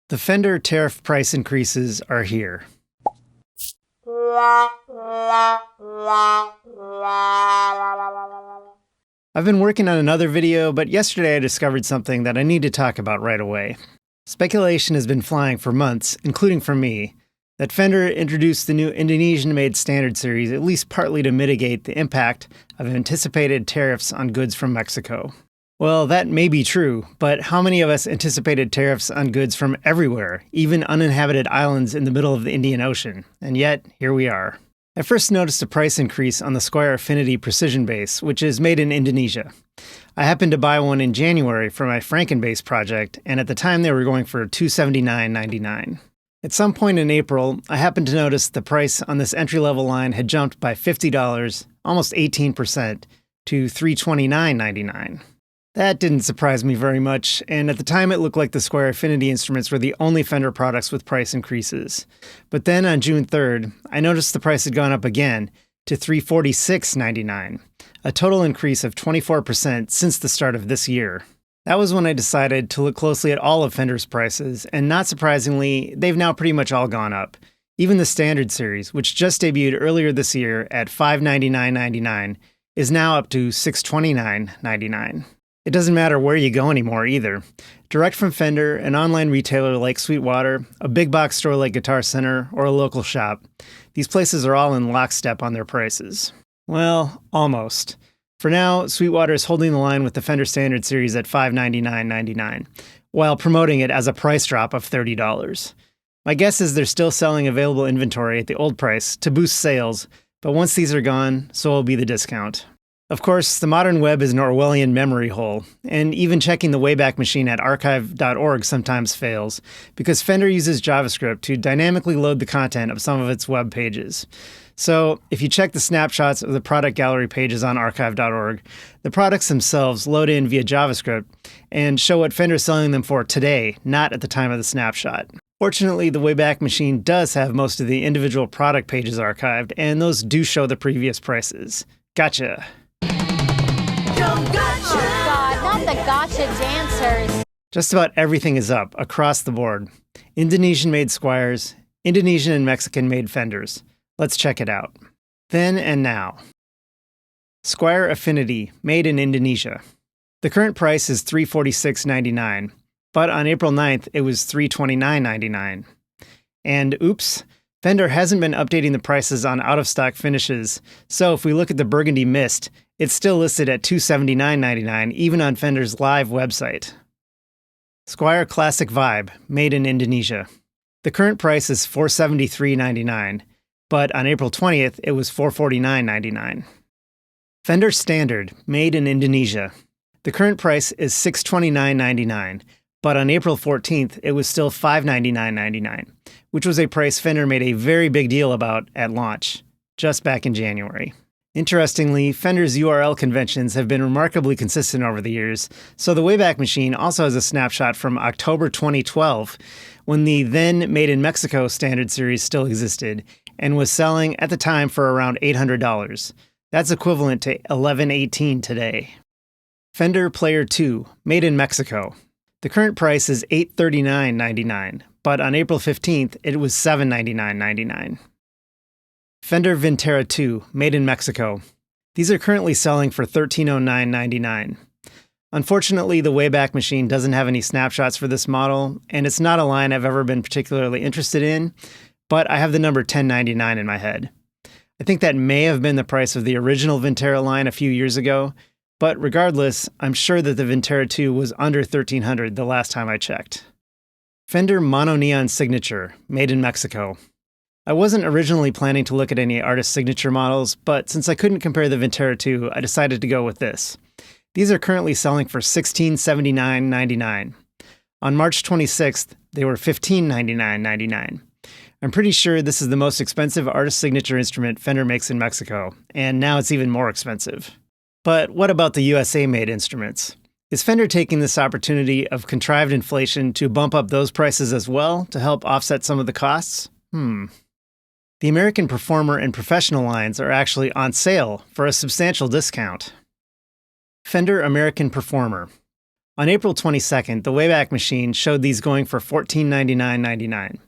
The Fender tariff price increases are here. I've been working on another video, but yesterday I discovered something that I need to talk about right away. Speculation has been flying for months, including from me, that Fender introduced the new Indonesian-made standard series at least partly to mitigate the impact of anticipated tariffs on goods from Mexico. Well, that may be true, but how many of us anticipated tariffs on goods from everywhere, even uninhabited islands in the middle of the Indian Ocean? And yet, here we are. I first noticed a price increase on the Squier Affinity Precision Bass, which is made in Indonesia. I happened to buy one in January for my Frankenbass project, and at the time they were going for $279.99. At some point in April, I happened to notice the price on this entry-level line had jumped by $50, almost 18%, to $329.99. That didn't surprise me very much, and at the time it looked like the Squier Affinity instruments were the only Fender products with price increases. But then on June 3rd, I noticed the price had gone up again to $346.99, a total increase of 24% since the start of this year. That was when I decided to look closely at all of Fender's prices, and not surprisingly, they've now pretty much all gone up. Even the Standard Series, which just debuted earlier this year at $599.99, is now up to $629.99. It doesn't matter where you go anymore either. Direct from Fender, an online retailer like Sweetwater, a big box store like Guitar Center, or a local shop, these places are all in lockstep on their prices. Well, almost. For now, Sweetwater is holding the line with the Fender Standard Series at $599.99, while promoting it as a price drop of $30. My guess is they're still selling available inventory at the old price to boost sales, but once these are gone, so will be the discount. Of course, the modern web is an Orwellian memory hole, and even checking the Wayback Machine at archive.org sometimes fails, because Fender uses JavaScript to dynamically load the content of some of its web pages. So, if you check the snapshots of the product gallery pages on archive.org, the products themselves load in via JavaScript and show what Fender is selling them for today, not at the time of the snapshot. Fortunately, the Wayback Machine does have most of the individual product pages archived, and those do show the previous prices. Gotcha! Oh God, not the gotcha dancers. Just about everything is up across the board. Indonesian-made Squiers, Indonesian and Mexican-made Fenders. Let's check it out. Then and now. Squier Affinity, made in Indonesia. The current price is $346.99, but on April 9th it was $329.99. And oops, Fender hasn't been updating the prices on out-of-stock finishes, so if we look at the Burgundy Mist, it's still listed at $279.99 even on Fender's live website. Squier Classic Vibe, made in Indonesia. The current price is $473.99, but on April 20th it was $449.99. Fender Standard, made in Indonesia. The current price is $629.99, but on April 14th it was still $599.99, which was a price Fender made a very big deal about at launch, just back in January. Interestingly, Fender's URL conventions have been remarkably consistent over the years, so the Wayback Machine also has a snapshot from October 2012, when the then Made in Mexico Standard Series still existed, and was selling at the time for around $800. That's equivalent to $1,118 today. Fender Player 2, made in Mexico. The current price is $839.99, but on April 15th it was $799.99. Fender Vintera 2, made in Mexico. These are currently selling for $1309.99. Unfortunately, the Wayback Machine doesn't have any snapshots for this model, and it's not a line I've ever been particularly interested in, but I have the number 1099 in my head. I think that may have been the price of the original Vintera line a few years ago, but regardless, I'm sure that the Vintera 2 was under $1,300 the last time I checked. Fender Mono Neon Signature, made in Mexico. I wasn't originally planning to look at any artist signature models, but since I couldn't compare the Vintera 2, I decided to go with this. These are currently selling for $1679.99. On March 26th, they were $1599.99. I'm pretty sure this is the most expensive artist signature instrument Fender makes in Mexico, and now it's even more expensive. But what about the USA-made instruments? Is Fender taking this opportunity of contrived inflation to bump up those prices as well to help offset some of the costs? The American Performer and Professional lines are actually on sale for a substantial discount. Fender American Performer. On April 22nd, the Wayback Machine showed these going for $1499.99.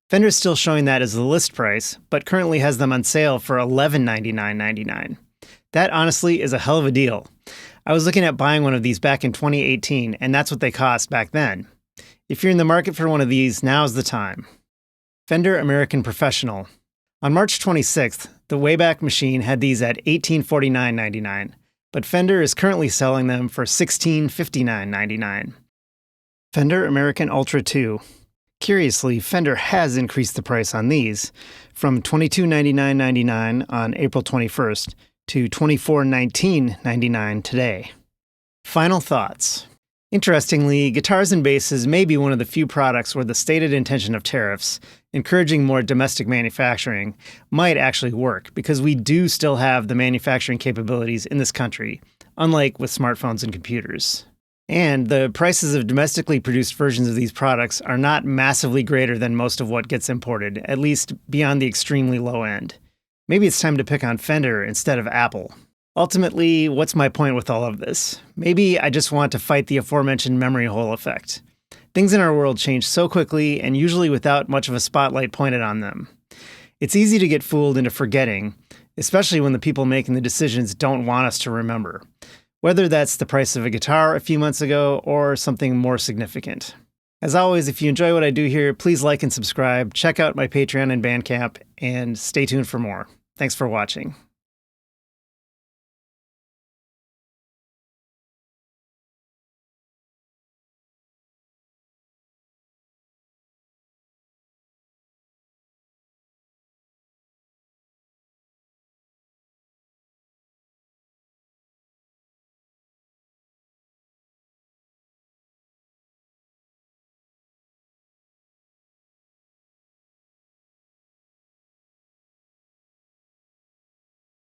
Fender's still showing that as the list price, but currently has them on sale for $1199.99. That honestly is a hell of a deal. I was looking at buying one of these back in 2018, and that's what they cost back then. If you're in the market for one of these, now's the time. Fender American Professional. On March 26th, the Wayback Machine had these at $1849.99, but Fender is currently selling them for $1659.99. Fender American Ultra 2. Curiously, Fender has increased the price on these from $2299.99 on April 21st to $2419.99 today. Final thoughts. Interestingly, guitars and basses may be one of the few products where the stated intention of tariffs, encouraging more domestic manufacturing, might actually work because we do still have the manufacturing capabilities in this country, unlike with smartphones and computers. And the prices of domestically produced versions of these products are not massively greater than most of what gets imported, at least beyond the extremely low end. Maybe it's time to pick on Fender instead of Apple. Ultimately, what's my point with all of this? Maybe I just want to fight the aforementioned memory hole effect. Things in our world change so quickly and usually without much of a spotlight pointed on them. It's easy to get fooled into forgetting, especially when the people making the decisions don't want us to remember, whether that's the price of a guitar a few months ago or something more significant. As always, if you enjoy what I do here, please like and subscribe, check out my Patreon and Bandcamp, and stay tuned for more. Thanks for watching.